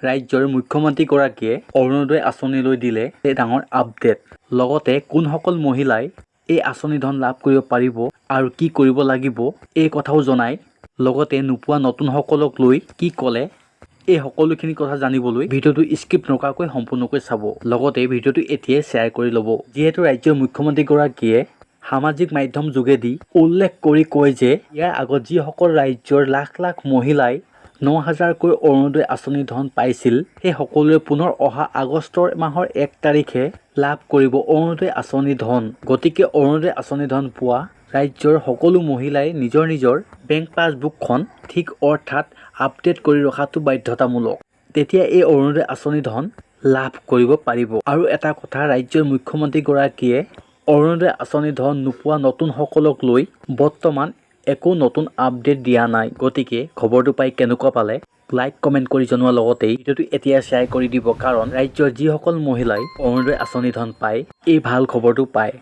ৰাজ্যৰ মুখ্যমন্ত্ৰীগৰাকীয়ে অৰুণোদয় আঁচনিলৈ দিলে এক ডাঙৰ আপডেট। লগতে কোনসকল মহিলাই এই আঁচনি ধন লাভ কৰিব পাৰিব আৰু কি কৰিব লাগিব এই কথাও জনায়। লগতে নোপোৱা নতুনসকলক লৈ কি ক'লে এই সকলোখিনি কথা জানিবলৈ ভিডিঅ'টো স্কিপ নকৰাকৈ সম্পূৰ্ণকৈ চাব। লগতে ভিডিঅ'টো এতিয়াই শ্বেয়াৰ কৰি ল'ব। যিহেতু ৰাজ্যৰ মুখ্যমন্ত্ৰীগৰাকীয়ে সামাজিক মাধ্যম যোগেদি উল্লেখ কৰি কয় যে ইয়াৰ আগত যিসকল ৰাজ্যৰ লাখ লাখ মহিলাই ৯,০০০কৈ অৰুণোদয় আঁচনি ধন পাইছিল, সেই সকলোৱে পুনৰ অহা আগষ্ট মাহৰ ১ তাৰিখে লাভ কৰিব অৰুণোদয় আঁচনি ধন। গতিকে অৰুণোদয় আঁচনি ধন পোৱা ৰাজ্যৰ সকলো মহিলাই নিজৰ নিজৰ বেংক পাছবুকখন ঠিক অৰ্থাৎ আপডেট কৰি ৰখাটো বাধ্যতামূলক। তেতিয়া এই অৰুণোদয় আঁচনি ধন লাভ কৰিব পাৰিব। আৰু এটা কথা, ৰাজ্যৰ মুখ্যমন্ত্ৰীগৰাকীয়ে অৰুণোদয় আঁচনি ধন নোপোৱা নতুনসকলক লৈ বৰ্তমান একো নতুন আপডেট দিয়া নাই। গতিকে খবৰটো পাই কেনেকুৱা পালে লাইক কমেণ্ট কৰি জনোৱাৰ লগতেই ভিডিঅ'টো এতিয়া শ্বেয়াৰ কৰি দিব, কাৰণ ৰাজ্যৰ যিসকল মহিলাই অৰুণোদয় আঁচনি ধন পায় এই ভাল খবৰটো পায়।